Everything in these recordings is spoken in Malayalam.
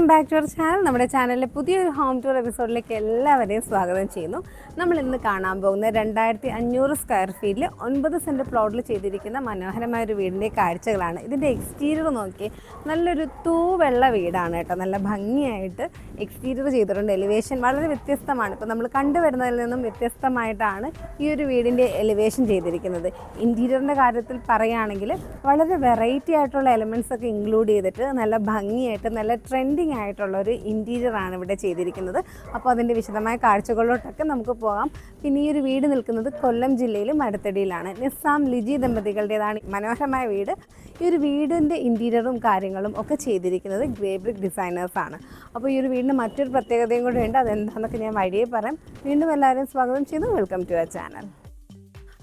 Welcome back to our channel. നമ്മുടെ ചാനലിലെ പുതിയൊരു ഹോം ടൂർ എപ്പിസോഡിലേക്ക് എല്ലാവരെയും സ്വാഗതം ചെയ്യുന്നു. നമ്മൾ ഇന്ന് കാണാൻ പോകുന്ന 2500 സ്ക്വയർ ഫീറ്റിൽ 9 സെൻറ്റ് പ്ലോട്ടിൽ ചെയ്തിരിക്കുന്ന മനോഹരമായ ഒരു വീടിൻ്റെ കാഴ്ചകളാണ്. ഇതിൻ്റെ എക്സ്റ്റീരിയർ നോക്കി നല്ലൊരു തൂവെള്ള വീടാണ് കേട്ടോ. നല്ല ഭംഗിയായിട്ട് എക്സ്റ്റീരിയർ ചെയ്തിട്ടുണ്ട്. എലിവേഷൻ വളരെ വ്യത്യസ്തമാണ്. ഇപ്പോൾ നമ്മൾ കണ്ടുവരുന്നതിൽ നിന്നും വ്യത്യസ്തമായിട്ടാണ് ഈ ഒരു വീടിൻ്റെ എലിവേഷൻ ചെയ്തിരിക്കുന്നത്. ഇൻറ്റീരിയറിൻ്റെ കാര്യത്തിൽ പറയുകയാണെങ്കിൽ വളരെ വെറൈറ്റി ആയിട്ടുള്ള എലമെൻറ്റ്സ് ഒക്കെ ഇൻക്ലൂഡ് ചെയ്തിട്ട് നല്ല ഭംഗിയായിട്ട് നല്ല ട്രെൻഡിങ് ആയിട്ടുള്ള ഒരു ഇൻറ്റീരിയറാണ് ഇവിടെ ചെയ്തിരിക്കുന്നത്. അപ്പോൾ അതിൻ്റെ വിശദമായ കാഴ്ചകളിലോട്ടൊക്കെ നമുക്ക് പോകാം. പിന്നെ ഈ ഒരു വീട് നിൽക്കുന്നത് കൊല്ലം ജില്ലയിൽ മടത്തടിയിലാണ്. നിസാം ലിജി ദമ്പതികളുടേതാണ് മനോഹരമായ വീട്. ഈ ഒരു വീടിൻ്റെ ഇൻറ്റീരിയറും കാര്യങ്ങളും ഒക്കെ ചെയ്തിരിക്കുന്നത് ഗ്രേ ബ്രിക്ക് ഡിസൈനേഴ്സാണ്. അപ്പോൾ ഈ ഒരു വീടിന് മറ്റൊരു പ്രത്യേകതയും കൂടെ ഉണ്ട്. അതെന്താണെന്നൊക്കെ ഞാൻ വഴിയെ പറയാം. വീണ്ടും എല്ലാവരും സ്വാഗതം ചെയ്യുന്നു. Welcome to our channel.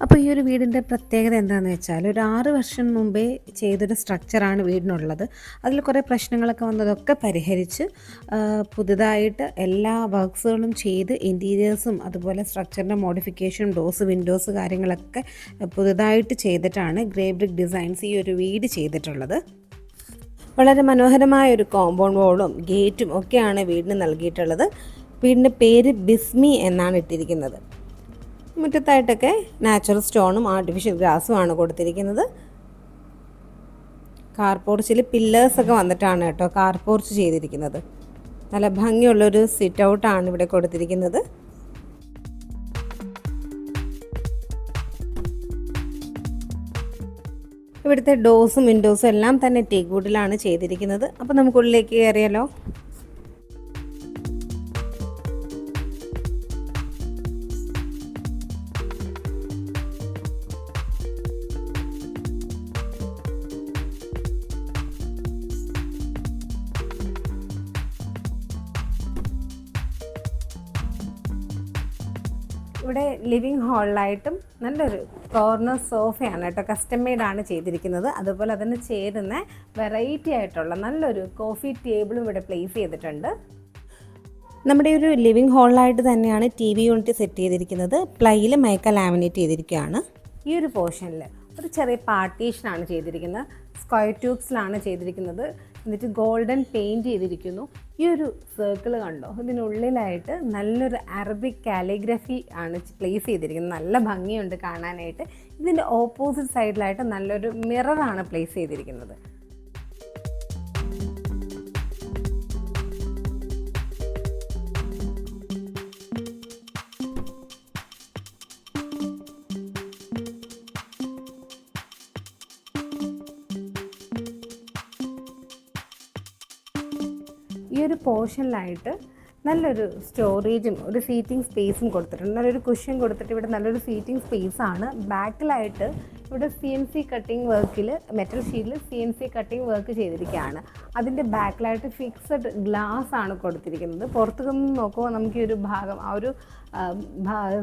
അപ്പോൾ ഈ ഒരു വീടിൻ്റെ പ്രത്യേകത എന്താണെന്ന് വെച്ചാൽ ഒരു 6 വർഷം മുമ്പേ ചെയ്തൊരു സ്ട്രക്ചറാണ് വീടിനുള്ളത്. അതിൽ കുറേ പ്രശ്നങ്ങളൊക്കെ വന്നതൊക്കെ പരിഹരിച്ച് പുതുതായിട്ട് എല്ലാ വർക്ക്സുകളും ചെയ്ത് ഇൻറ്റീരിയേഴ്സും അതുപോലെ സ്ട്രക്ചറിൻ്റെ മോഡിഫിക്കേഷനും ഡോസ് വിൻഡോസ് കാര്യങ്ങളൊക്കെ പുതുതായിട്ട് ചെയ്തിട്ടാണ് ഗ്രേ ബ്രിക്ക് ഡിസൈൻസ് ഈ ഒരു വീട് ചെയ്തിട്ടുള്ളത്. വളരെ മനോഹരമായൊരു കോമ്പൗണ്ട് വാളും ഗേറ്റും ഒക്കെയാണ് വീടിന് നൽകിയിട്ടുള്ളത്. വീടിൻ്റെ പേര് ബിസ്മി എന്നാണ് ഇട്ടിരിക്കുന്നത്. മുറ്റത്തായിട്ടൊക്കെ നാച്ചുറൽ സ്റ്റോണും ആർട്ടിഫിഷ്യൽ ഗ്രാസും ആണ് കൊടുത്തിരിക്കുന്നത്. കാർ പോർച്ചിൽ പില്ലേഴ്സൊക്കെ വന്നിട്ടാണ് കേട്ടോ കാർ പോർച്ച് ചെയ്തിരിക്കുന്നത്. നല്ല ഭംഗിയുള്ളൊരു സിറ്റ് ഔട്ടാണ് ഇവിടെ കൊടുത്തിരിക്കുന്നത്. ഇവിടുത്തെ ഡോസും വിൻഡോസും എല്ലാം തന്നെ ടീക്ക് വുഡിലാണ് ചെയ്തിരിക്കുന്നത്. അപ്പോൾ നമുക്കുള്ളിലേക്ക് കയറിയാലോ. ഇവിടെ ലിവിങ് ഹാളിലായിട്ടും നല്ലൊരു കോർണർ സോഫയാണ് കേട്ടോ. കസ്റ്റം മെയ്ഡാണ് ചെയ്തിരിക്കുന്നത്. അതുപോലെ അതിന് ചേരുന്ന വെറൈറ്റി ആയിട്ടുള്ള നല്ലൊരു കോഫി ടേബിളും ഇവിടെ പ്ലേസ് ചെയ്തിട്ടുണ്ട്. നമ്മുടെ ഒരു ലിവിങ് ഹാളിലായിട്ട് തന്നെയാണ് TV യൂണിറ്റ് സെറ്റ് ചെയ്തിരിക്കുന്നത്. പ്ലൈയിൽ മൈക്ക ലാമിനേറ്റ് ചെയ്തിരിക്കുകയാണ്. ഈ ഒരു പോർഷനിൽ ഒരു ചെറിയ പാർട്ടീഷനാണ് ചെയ്തിരിക്കുന്നത്. സ്ക്വയർ ട്യൂബ്സിലാണ് ചെയ്തിരിക്കുന്നത്. എന്നിട്ട് ഗോൾഡൻ പെയിൻറ്റ് ചെയ്തിരിക്കുന്നു. ഈ ഒരു സർക്കിൾ കണ്ടോ, ഇതിനുള്ളിലായിട്ട് നല്ലൊരു അറബിക് കാലിഗ്രഫി ആണ് പ്ലേസ് ചെയ്തിരിക്കുന്നത്. നല്ല ഭംഗിയുണ്ട് കാണാനായിട്ട്. ഇതിൻ്റെ ഓപ്പോസിറ്റ് സൈഡിലായിട്ട് നല്ലൊരു മിററാണ് പ്ലേസ് ചെയ്തിരിക്കുന്നത്. ഈ ഒരു പോർഷനിലായിട്ട് നല്ലൊരു സ്റ്റോറേജും ഒരു സീറ്റിംഗ് സ്പേസും കൊടുത്തിട്ടുണ്ട്. നല്ലൊരു കുഷ്യൻ കൊടുത്തിട്ട് ഇവിടെ നല്ലൊരു സീറ്റിംഗ് സ്പേസാണ്. ബാക്കിലായിട്ട് ഇവിടെ CNC കട്ടിങ് വർക്കിൽ മെറ്റൽ ഷീറ്റിൽ CNC കട്ടിങ് വർക്ക് ചെയ്തിരിക്കുകയാണ്. അതിൻ്റെ ബാക്കിലായിട്ട് ഫിക്സഡ് ഗ്ലാസ് ആണ് കൊടുത്തിരിക്കുന്നത്. പുറത്തു നിന്ന് നോക്കുമ്പോൾ നമുക്ക് ഈ ഒരു ഭാഗം ആ ഒരു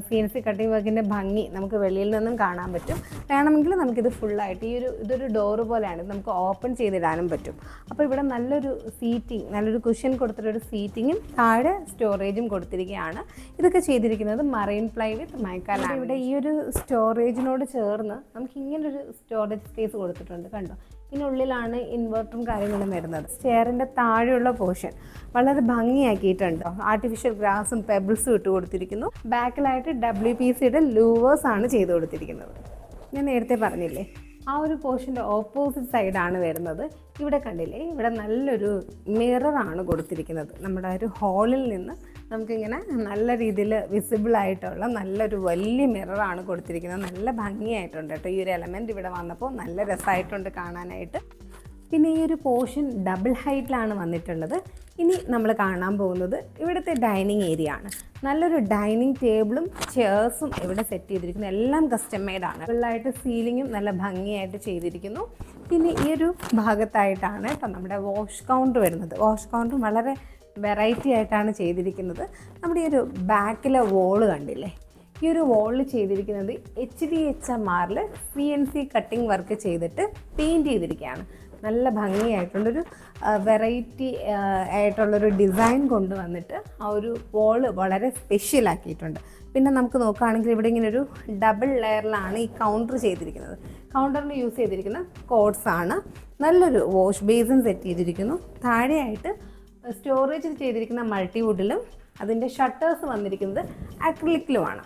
CNC കട്ടിങ് വർക്കിൻ്റെ ഭംഗി നമുക്ക് വെളിയിൽ നിന്നും കാണാൻ പറ്റും. വേണമെങ്കിൽ നമുക്കിത് ഫുള്ളായിട്ട് ഇതൊരു ഡോറ് പോലെയാണ്, നമുക്ക് ഓപ്പൺ ചെയ്തിടാനും പറ്റും. അപ്പോൾ ഇവിടെ നല്ലൊരു സീറ്റിംഗ്, നല്ലൊരു കുഷ്യൻ കൊടുത്തിട്ടൊരു സീറ്റിങ്ങും താഴെ സ്റ്റോറേജും കൊടുത്തിരിക്കുകയാണ്. ഇതൊക്കെ ചെയ്തിരിക്കുന്നത് മറൈൻ പ്ലൈ വിത്ത് മൈക്ക ലാമിനേറ്റ്. ഇവിടെ ഈ ഒരു സ്റ്റോറേജിനോട് ചേർന്ന് നമുക്ക് ഇങ്ങനൊരു സ്റ്റോറേജ് സ്പേസ് കൊടുത്തിട്ടുണ്ട്. കണ്ടോ, ഇതിനുള്ളിലാണ് ഇൻവെർട്ടറും കാര്യങ്ങളും വരുന്നത്. സ്റ്റെയറിൻ്റെ താഴെയുള്ള പോർഷൻ വളരെ ഭംഗിയാക്കിയിട്ടുണ്ട്. ആർട്ടിഫിഷ്യൽ ഗ്രാസും പെബിൾസും ഇട്ട് കൊടുത്തിരിക്കുന്നു. ബാക്കിലായിട്ട് WPCയുടെ ലൂവേഴ്സാണ് ചെയ്ത് കൊടുത്തിരിക്കുന്നത്. ഞാൻ നേരത്തെ പറഞ്ഞില്ലേ, ആ ഒരു പോർഷൻ്റെ ഓപ്പോസിറ്റ് സൈഡാണ് വരുന്നത്. ഇവിടെ കണ്ടില്ലേ, ഇവിടെ നല്ലൊരു മിററാണ് കൊടുത്തിരിക്കുന്നത്. നമ്മുടെ ഒരു ഹാളിൽ നിന്ന് നമുക്കിങ്ങനെ നല്ല രീതിയിൽ വിസിബിളായിട്ടുള്ള നല്ലൊരു വലിയ മിററാണ് കൊടുത്തിരിക്കുന്നത്. നല്ല ഭംഗിയായിട്ടുണ്ട് കേട്ടോ. ഈ ഒരു എലമെൻറ്റ് ഇവിടെ വന്നപ്പോൾ നല്ല രസമായിട്ടുണ്ട് കാണാനായിട്ട്. പിന്നെ ഈ ഒരു പോർഷൻ ഡബിൾ ഹൈറ്റിലാണ് വന്നിട്ടുള്ളത്. ഇനി നമ്മൾ കാണാൻ പോകുന്നത് ഇവിടുത്തെ ഡൈനിങ് ഏരിയ ആണ്. നല്ലൊരു ഡൈനിങ് ടേബിളും ചെയർസും ഇവിടെ സെറ്റ് ചെയ്തിരിക്കുന്നു. എല്ലാം കസ്റ്റം മെയ്ഡാണ്. ഫുള്ളായിട്ട് സീലിങ്ങും നല്ല ഭംഗിയായിട്ട് ചെയ്തിരിക്കുന്നു. പിന്നെ ഈ ഒരു ഭാഗത്തായിട്ടാണ് കേട്ടോ നമ്മുടെ വാഷ് കൗണ്ടർ വരുന്നത്. വാഷ് കൗണ്ടർ വളരെ വെറൈറ്റി ആയിട്ടാണ് ചെയ്തിരിക്കുന്നത്. നമ്മുടെ ഈ ഒരു ബാക്കിലെ വോള് കണ്ടില്ലേ, ഈ ഒരു വോളിൽ ചെയ്തിരിക്കുന്നത് HDHMRൽ CNC കട്ടിങ് വർക്ക് ചെയ്തിട്ട് പെയിൻറ്റ് ചെയ്തിരിക്കുകയാണ്. നല്ല ഭംഗിയായിട്ടുള്ളൊരു വെറൈറ്റി ആയിട്ടുള്ളൊരു ഡിസൈൻ കൊണ്ടുവന്നിട്ട് ആ ഒരു വോള് വളരെ സ്പെഷ്യലാക്കിയിട്ടുണ്ട്. പിന്നെ നമുക്ക് നോക്കുകയാണെങ്കിൽ ഇവിടെ ഇങ്ങനെ ഒരു ഡബിൾ ലെയറിലാണ് ഈ കൗണ്ടർ ചെയ്തിരിക്കുന്നത്. കൗണ്ടറിന് യൂസ് ചെയ്തിരിക്കുന്ന കോഡ്സാണ്. നല്ലൊരു വാഷ് ബേസിൻ സെറ്റ് ചെയ്തിരിക്കുന്നു. താഴെയായിട്ട് സ്റ്റോറേജ് ചെയ്തിരിക്കുന്ന മൾട്ടിവുഡിലും അതിൻ്റെ ഷട്ടേഴ്സ് വന്നിരിക്കുന്നത് അക്രിലിക്കിലുമാണ്.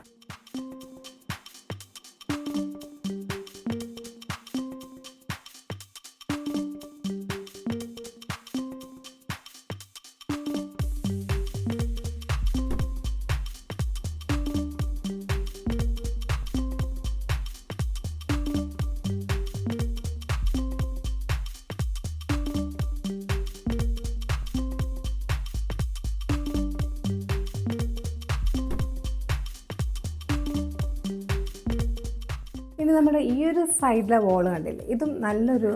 ഇനി നമ്മുടെ ഈ ഒരു സൈഡിലെ വോൾ കണ്ടില്ലേ, ഇതും നല്ലൊരു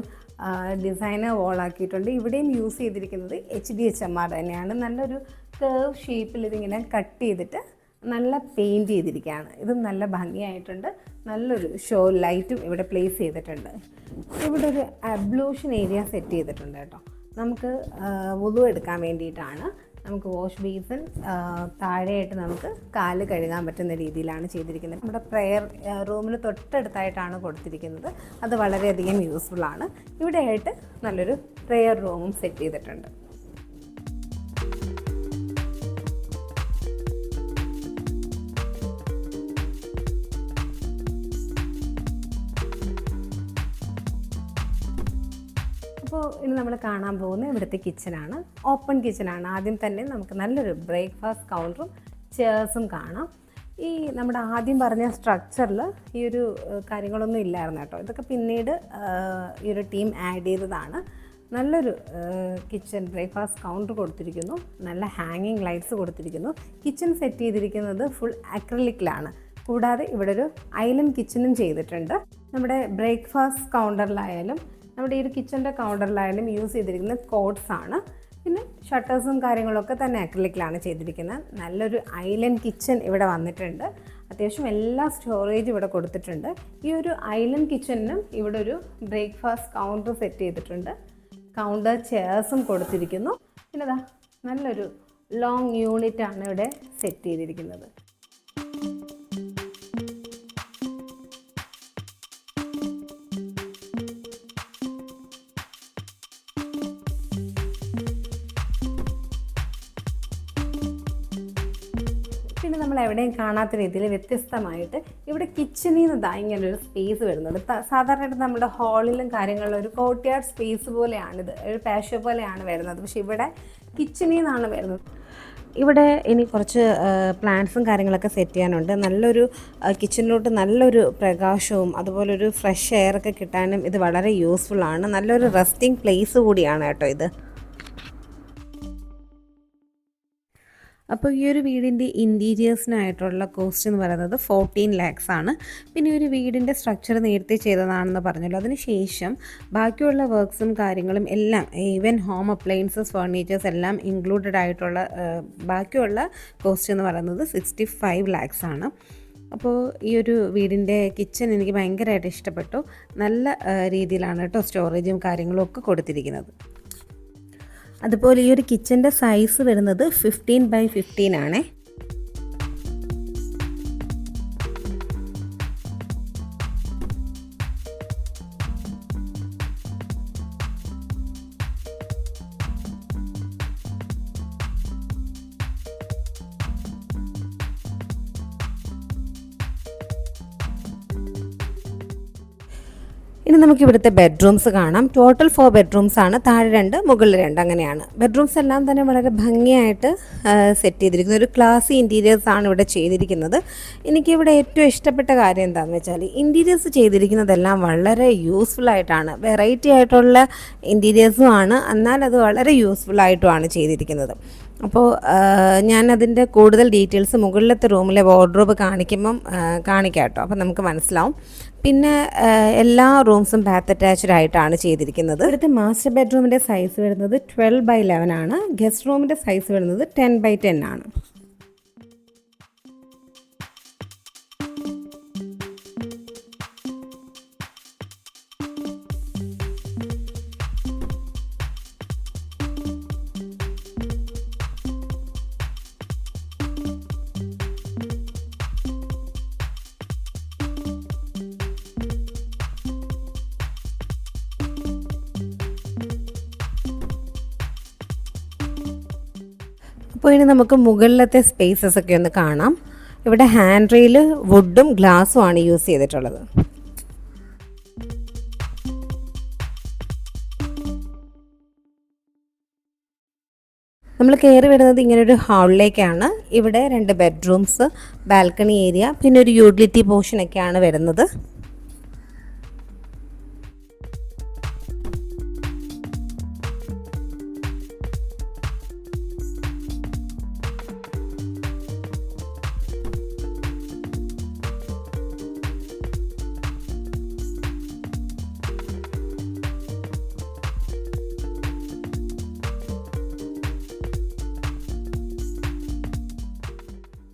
ഡിസൈനർ വോളാക്കിയിട്ടുണ്ട്. ഇവിടെയും യൂസ് ചെയ്തിരിക്കുന്നത് HDHMR തന്നെയാണ്. നല്ലൊരു കേർവ് ഷേപ്പിൽ ഇതിങ്ങനെ കട്ട് ചെയ്തിട്ട് നല്ല പെയിൻറ്റ് ചെയ്തിരിക്കുകയാണ്. ഇതും നല്ല ഭംഗിയായിട്ടുണ്ട്. നല്ലൊരു ഷോ ലൈറ്റും ഇവിടെ പ്ലേസ് ചെയ്തിട്ടുണ്ട്. ഇവിടെ ഒരു അബ്ലൂഷൻ ഏരിയ സെറ്റ് ചെയ്തിട്ടുണ്ട് കേട്ടോ. നമുക്ക് വുളു എടുക്കാൻ വേണ്ടിയിട്ടാണ്. നമുക്ക് വാഷ് ബേസിൻ താഴെയായിട്ട് നമുക്ക് കാല് കഴുകാൻ പറ്റുന്ന രീതിയിലാണ് ചെയ്തിരിക്കുന്നത്. നമ്മുടെ പ്രെയർ റൂമിന് തൊട്ടടുത്തായിട്ടാണ് കൊടുത്തിരിക്കുന്നത്. അത് വളരെയധികം യൂസ്ഫുള്ളാണ്. ഇവിടെയായിട്ട് നല്ലൊരു പ്രെയർ റൂമും സെറ്റ് ചെയ്തിട്ടുണ്ട്. അപ്പോൾ ഇനി നമ്മൾ കാണാൻ പോകുന്നത് ഇവിടുത്തെ കിച്ചനാണ്. ഓപ്പൺ കിച്ചനാണ്. ആദ്യം തന്നെ നമുക്ക് നല്ലൊരു ബ്രേക്ക്ഫാസ്റ്റ് കൗണ്ടറും ചെയർസും കാണാം. ഈ നമ്മുടെ ആദ്യം പറഞ്ഞ സ്ട്രക്ചറിൽ ഈ ഒരു കാര്യങ്ങളൊന്നും ഇല്ലായിരുന്നു കേട്ടോ. ഇതൊക്കെ പിന്നീട് ഈ ഒരു ടീം ആഡ് ചെയ്തതാണ്. നല്ലൊരു കിച്ചൺ ബ്രേക്ക്ഫാസ്റ്റ് കൗണ്ടർ കൊടുത്തിരിക്കുന്നു. നല്ല ഹാങ്ങിങ് ലൈറ്റ്സ് കൊടുത്തിരിക്കുന്നു. കിച്ചൺ സെറ്റ് ചെയ്തിരിക്കുന്നത് ഫുൾ അക്രിലിക്കിലാണ്. കൂടാതെ ഇവിടെ ഒരു ഐലൻഡ് കിച്ചനും ചെയ്തിട്ടുണ്ട്. നമ്മുടെ ബ്രേക്ക്ഫാസ്റ്റ് കൗണ്ടറിലായാലും നമ്മുടെ ഈ ഒരു കിച്ചൻ്റെ കൗണ്ടറിലായാലും യൂസ് ചെയ്തിരിക്കുന്നത് കോട്ട്സ് ആണ്. പിന്നെ ഷട്ടേഴ്സും കാര്യങ്ങളൊക്കെ തന്നെ അക്രിലിക്കിലാണ് ചെയ്തിരിക്കുന്നത്. നല്ലൊരു ഐലൻഡ് കിച്ചൺ ഇവിടെ വന്നിട്ടുണ്ട്. അത്യാവശ്യം എല്ലാ സ്റ്റോറേജും ഇവിടെ കൊടുത്തിട്ടുണ്ട്. ഈ ഒരു ഐലൻഡ് കിച്ചണിനും ഇവിടെ ഒരു ബ്രേക്ക്ഫാസ്റ്റ് കൗണ്ടർ സെറ്റ് ചെയ്തിട്ടുണ്ട്. കൗണ്ടർ ചെയർസും കൊടുത്തിരിക്കുന്നു. പിന്നെ നല്ലൊരു ലോങ് യൂണിറ്റാണ് ഇവിടെ സെറ്റ് ചെയ്തിരിക്കുന്നത്. പിന്നെ നമ്മൾ എവിടെയും കാണാത്ത രീതിയിൽ വ്യത്യസ്തമായിട്ട് ഇവിടെ കിച്ചണിൽ നിന്ന് ഇങ്ങനൊരു സ്പേസ് വരുന്നുണ്ട്. സാധാരണയായിട്ട് നമ്മുടെ ഹാളിലും കാര്യങ്ങളിലും ഒരു കോർട്ട്യാർഡ് സ്പേസ് പോലെയാണിത്, ഒരു പാഷ്യോ പോലെയാണ് വരുന്നത്. പക്ഷേ ഇവിടെ കിച്ചണിൽ നിന്നാണ് വരുന്നത്. ഇവിടെ ഇനി കുറച്ച് പ്ലാന്റ്സും കാര്യങ്ങളൊക്കെ സെറ്റ് ചെയ്യാനുണ്ട്. നല്ലൊരു കിച്ചണിലോട്ട് നല്ലൊരു പ്രകാശവും അതുപോലൊരു ഫ്രഷ് എയറൊക്കെ കിട്ടാനും ഇത് വളരെ യൂസ്ഫുള്ളാണ്. നല്ലൊരു റെസ്റ്റിംഗ് പ്ലേസ് കൂടിയാണ് കേട്ടോ ഇത്. അപ്പോൾ ഈ ഒരു വീടിൻ്റെ ഇൻറ്റീരിയേഴ്സിനായിട്ടുള്ള കോസ്റ്റ് എന്ന് പറയുന്നത് 14 lakhs ആണ്. പിന്നെ ഒരു വീടിൻ്റെ സ്ട്രക്ചർ നേരത്തെ ചെയ്തതാണെന്ന് പറഞ്ഞല്ലോ. അതിനുശേഷം ബാക്കിയുള്ള വർക്ക്സും കാര്യങ്ങളും എല്ലാം ഈവൻ ഹോം അപ്ലയൻസസ് ഫർണിച്ചേഴ്സ് എല്ലാം ഇൻക്ലൂഡഡ് ആയിട്ടുള്ള ബാക്കിയുള്ള കോസ്റ്റ് എന്ന് പറയുന്നത് 65 lakhs ആണ്. അപ്പോൾ ഈ ഒരു വീടിൻ്റെ കിച്ചൺ എനിക്ക് ഭയങ്കരമായിട്ട് ഇഷ്ടപ്പെട്ടു. നല്ല രീതിയിലാണ് കേട്ടോ സ്റ്റോറേജും കാര്യങ്ങളും ഒക്കെ കൊടുത്തിരിക്കുന്നത്. അതുപോലെ ഈ ഒരു കിച്ചൻ്റെ സൈസ് വരുന്നത് 15x15 ആണേ. ഇനി നമുക്ക് ഇവിടുത്തെ ബെഡ്റൂംസ് കാണാം. ടോട്ടൽ 4 bedrooms ആണ്. താഴെ 2 മുകളിൽ 2 അങ്ങനെയാണ്. ബെഡ്റൂംസ് എല്ലാം തന്നെ വളരെ ഭംഗിയായിട്ട് സെറ്റ് ചെയ്തിരിക്കുന്നത്. ഒരു ക്ലാസി ഇൻറ്റീരിയേഴ്സ് ആണ് ഇവിടെ ചെയ്തിരിക്കുന്നത്. എനിക്കിവിടെ ഏറ്റവും ഇഷ്ടപ്പെട്ട കാര്യം എന്താണെന്ന് വെച്ചാൽ ഇൻറ്റീരിയേഴ്സ് ചെയ്തിരിക്കുന്നതെല്ലാം വളരെ യൂസ്ഫുൾ ആയിട്ടാണ്. വെറൈറ്റി ആയിട്ടുള്ള ഇൻറ്റീരിയേഴ്സും ആണ്, എന്നാൽ അത് വളരെ യൂസ്ഫുൾ ആയിട്ടുമാണ് ചെയ്തിരിക്കുന്നത്. അപ്പോൾ ഞാനതിൻ്റെ കൂടുതൽ ഡീറ്റെയിൽസ് മുകളിലത്തെ റൂമിലെ വാർഡ്രോബ് കാണിക്കുമ്പം കാണിക്കാം കേട്ടോ. അപ്പോൾ നമുക്ക് മനസ്സിലാവും. പിന്നെ എല്ലാ റൂംസും ബാത്ത് അറ്റാച്ച്ഡ് ആയിട്ടാണ് ചെയ്തിരിക്കുന്നത്. ഇവിടുത്തെ മാസ്റ്റർ ബെഡ്റൂമിൻ്റെ സൈസ് വരുന്നത് 12x11 ആണ്. ഗസ്റ്റ് റൂമിൻ്റെ സൈസ് വരുന്നത് 10x10 ആണ്. അപ്പോൾ ഇനി നമുക്ക് മുകളിലത്തെ സ്പേസസ് ഒക്കെ ഒന്ന് കാണാം. ഇവിടെ ഹാൻഡ് റെയിൽ വുഡും ഗ്ലാസും ആണ് യൂസ് ചെയ്തിട്ടുള്ളത്. നമ്മൾ കയറി വരുന്നത് ഇങ്ങനൊരു ഹാളിലേക്കാണ്. ഇവിടെ 2 ബെഡ്റൂംസ്, ബാൽക്കണി ഏരിയ, പിന്നെ ഒരു യൂട്ടിലിറ്റി പോർഷനൊക്കെയാണ് വരുന്നത്.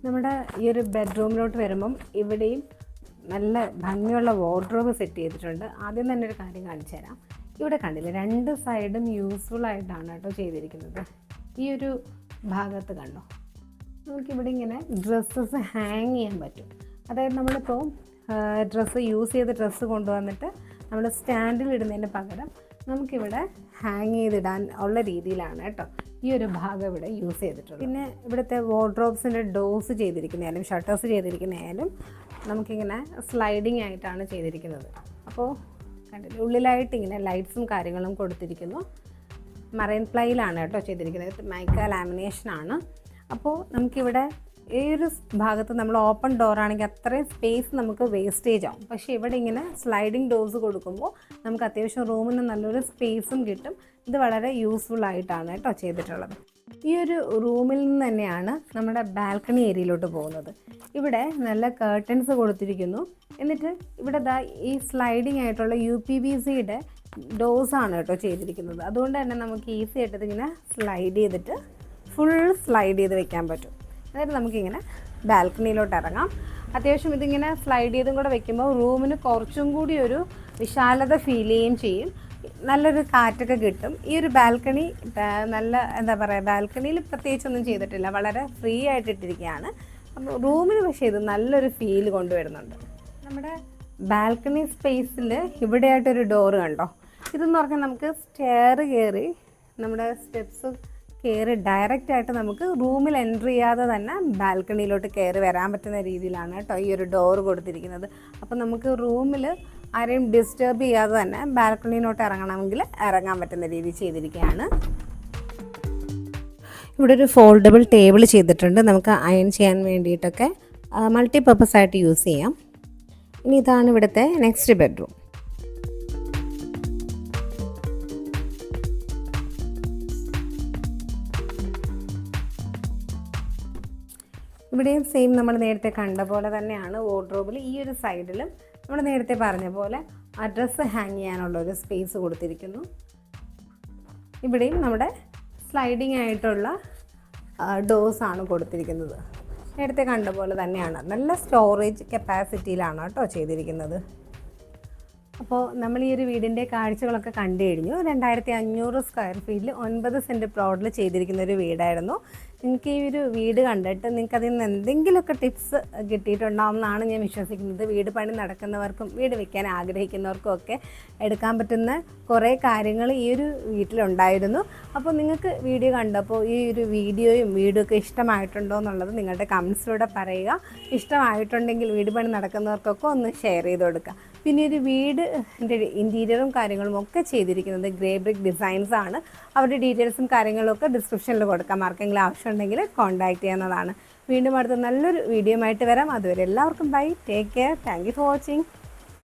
നമ്മുടെ ഈ ഒരു ബെഡ്റൂമിലോട്ട് വരുമ്പം ഇവിടെയും നല്ല ഭംഗിയുള്ള വാർഡ്രോബ് സെറ്റ് ചെയ്തിട്ടുണ്ട്. ആദ്യം തന്നെ ഒരു കാര്യം കാണിച്ചു തരാം. ഇവിടെ കണ്ടില്ലേ, 2 സൈഡും യൂസ്ഫുൾ ആയിട്ടാണ് കേട്ടോ ചെയ്തിരിക്കുന്നത്. ഈ ഒരു ഭാഗത്ത് കണ്ടോ, നമുക്കിവിടെ ഇങ്ങനെ ഡ്രസ്സസ് ഹാങ് ചെയ്യാൻ പറ്റും. അതായത് നമ്മളിപ്പോൾ യൂസ് ചെയ്ത ഡ്രസ്സ് കൊണ്ടുവന്നിട്ട് നമ്മൾ സ്റ്റാൻഡിൽ ഇടുന്നതിന് പകരം നമുക്കിവിടെ ഹാങ് ചെയ്തിടാൻ ഉള്ള രീതിയിലാണ് കേട്ടോ ഈ ഒരു ഭാഗം ഇവിടെ യൂസ് ചെയ്തിട്ടുള്ളത്. പിന്നെ ഇവിടുത്തെ വാർഡ്രോബ്സിൻ്റെ ഡോസ് ചെയ്തിരിക്കുന്നതായാലും ഷട്ടേഴ്സ് ചെയ്തിരിക്കുന്നതായാലും നമുക്കിങ്ങനെ സ്ലൈഡിങ് ആയിട്ടാണ് ചെയ്തിരിക്കുന്നത്. അപ്പോൾ കണ്ടില്ല, ഉള്ളിലായിട്ട് ഇങ്ങനെ ലൈറ്റ്സും കാര്യങ്ങളും കൊടുത്തിരിക്കുന്നു. മറൈൻ പ്ലൈയിലാണ് കേട്ടോ ചെയ്തിരിക്കുന്നത്, മൈക്ക ലാമിനേഷനാണ്. അപ്പോൾ നമുക്കിവിടെ ഈ ഒരു ഭാഗത്ത് നമ്മൾ ഓപ്പൺ ഡോറാണെങ്കിൽ അത്രയും സ്പേസ് നമുക്ക് വേസ്റ്റേജ് ആവും. പക്ഷേ ഇവിടെ ഇങ്ങനെ സ്ലൈഡിങ് ഡോർസ് കൊടുക്കുമ്പോൾ നമുക്ക് അത്യാവശ്യം റൂമിന് നല്ലൊരു സ്പേസും കിട്ടും. ഇത് വളരെ യൂസ്ഫുൾ ആയിട്ടാണ് കേട്ടോ ചെയ്തിട്ടുള്ളത്. ഈ ഒരു റൂമിൽ നിന്ന് തന്നെയാണ് നമ്മുടെ ബാൽക്കണി ഏരിയയിലോട്ട് പോകുന്നത്. ഇവിടെ നല്ല കേർട്ടൻസ് കൊടുത്തിരിക്കുന്നു. എന്നിട്ട് ഇവിടെ ഈ സ്ലൈഡിങ് ആയിട്ടുള്ള UPVCയുടെ ഡോസാണ് കേട്ടോ ചെയ്തിരിക്കുന്നത്. അതുകൊണ്ട് തന്നെ നമുക്ക് ഈസി ആയിട്ട് ഇതിങ്ങനെ സ്ലൈഡ് ചെയ്തിട്ട് ഫുൾ സ്ലൈഡ് ചെയ്ത് വെക്കാൻ പറ്റും. അതായത് നമുക്കിങ്ങനെ ബാൽക്കണിയിലോട്ട് ഇറങ്ങാം. അത്യാവശ്യം ഇതിങ്ങനെ സ്ലൈഡ് ചെയ്തും കൂടെ വെക്കുമ്പോൾ റൂമിന് കുറച്ചും കൂടി ഒരു വിശാലത ഫീൽ ചെയ്യുകയും ചെയ്യും. നല്ലൊരു കാറ്റൊക്കെ കിട്ടും. ഈ ഒരു ബാൽക്കണി നല്ല എന്താ പറയുക, ബാൽക്കണിയിൽ പ്രത്യേകിച്ചൊന്നും ചെയ്തിട്ടില്ല, വളരെ ഫ്രീ ആയിട്ടിട്ടിരിക്കുകയാണ്. അപ്പോൾ റൂമിന് പക്ഷേ ഇത് നല്ലൊരു ഫീൽ കൊണ്ടുവരുന്നുണ്ട്. നമ്മുടെ ബാൽക്കണി സ്പേസിൽ ഇവിടെയായിട്ടൊരു ഡോറ് കണ്ടോ. ഇതെന്ന് പറഞ്ഞാൽ നമുക്ക് സ്റ്റെയർ കയറി നമ്മുടെ സ്റ്റെപ്സ് കയറി ഡയറക്റ്റായിട്ട് നമുക്ക് റൂമിൽ എൻട്രി ചെയ്യാതെ തന്നെ ബാൽക്കണിയിലോട്ട് കയറി വരാൻ പറ്റുന്ന രീതിയിലാണ് കേട്ടോ ഈ ഒരു ഡോറ് കൊടുത്തിരിക്കുന്നത്. അപ്പോൾ നമുക്ക് റൂമിൽ ആരെയും ഡിസ്റ്റർബ് ചെയ്യാതെ തന്നെ ബാൽക്കണിയിലോട്ട് ഇറങ്ങണമെങ്കിൽ ഇറങ്ങാൻ പറ്റുന്ന രീതിയിൽ ചെയ്തിരിക്കുകയാണ്. ഇവിടെ ഒരു ഫോൾഡബിൾ ടേബിൾ ചെയ്തിട്ടുണ്ട്, നമുക്ക് അയൺ ചെയ്യാൻ വേണ്ടിയിട്ടൊക്കെ മൾട്ടിപർപ്പസ് ആയിട്ട് യൂസ് ചെയ്യാം. ഇനി ഇതാണ് ഇവിടുത്തെ നെക്സ്റ്റ് ബെഡ്റൂം. ഇവിടെയും സെയിം നമ്മൾ നേരത്തെ കണ്ട പോലെ തന്നെയാണ്. വാർഡ്രോബിൽ ഈ ഒരു സൈഡിലും നമ്മൾ നേരത്തെ പറഞ്ഞ പോലെ ഡ്രസ്സ് ഹാങ് ചെയ്യാനുള്ളൊരു സ്പേസ് കൊടുത്തിരിക്കുന്നു. ഇവിടെയും നമ്മുടെ സ്ലൈഡിങ് ആയിട്ടുള്ള ഡോസാണ് കൊടുത്തിരിക്കുന്നത്. നേരത്തെ കണ്ട പോലെ തന്നെയാണ്. നല്ല സ്റ്റോറേജ് കപ്പാസിറ്റിയിലാണ് കേട്ടോ ചെയ്തിരിക്കുന്നത്. അപ്പോൾ നമ്മൾ ഈ ഒരു വീടിൻ്റെ കാഴ്ചകളൊക്കെ കണ്ടു കഴിഞ്ഞു. 2500 സ്ക്വയർ ഫീറ്റിൽ 9 സെൻറ്റ് പ്ലോട്ടിൽ ചെയ്തിരിക്കുന്ന ഒരു വീടായിരുന്നു. നിങ്ങൾക്ക് ഈ ഒരു വീട് കണ്ടിട്ട് നിങ്ങൾക്ക് അതിൽ നിന്ന് എന്തെങ്കിലുമൊക്കെ ടിപ്സ് കിട്ടിയിട്ടുണ്ടാവുമെന്നാണ് ഞാൻ വിശ്വസിക്കുന്നത്. വീട് പണി നടക്കുന്നവർക്കും വീട് വെക്കാൻ ആഗ്രഹിക്കുന്നവർക്കും ഒക്കെ എടുക്കാൻ പറ്റുന്ന കുറേ കാര്യങ്ങൾ ഈ ഒരു വീട്ടിലുണ്ടായിരുന്നു. അപ്പോൾ നിങ്ങൾക്ക് വീഡിയോ കണ്ടപ്പോൾ ഈ ഒരു വീഡിയോയും വീടൊക്കെ ഇഷ്ടമായിട്ടുണ്ടോ എന്നുള്ളത് നിങ്ങളുടെ കമൻസിലൂടെ പറയുക. ഇഷ്ടമായിട്ടുണ്ടെങ്കിൽ വീട് പണി നടക്കുന്നവർക്കൊക്കെ ഒന്ന് ഷെയർ ചെയ്ത് കൊടുക്കുക. പിന്നെ ഒരു വീടിൻ്റെ ഇൻറ്റീരിയറും കാര്യങ്ങളും ഒക്കെ ചെയ്തിരിക്കുന്നത് ഗ്രേ ബ്രിക്ക് ഡിസൈൻസ് ആണ്. അവരുടെ ഡീറ്റെയിൽസും കാര്യങ്ങളൊക്കെ ഡിസ്ക്രിപ്ഷനിൽ കൊടുക്കാം. ആർക്കെങ്കിലും ആവശ്യമുണ്ടെങ്കിൽ കോൺടാക്റ്റ് ചെയ്യാവുന്നതാണ്. വീണ്ടും അടുത്ത നല്ലൊരു വീഡിയോ ആയിട്ട് വരാം. അതുവരെ എല്ലാവർക്കും bye, take care, thank you for watching.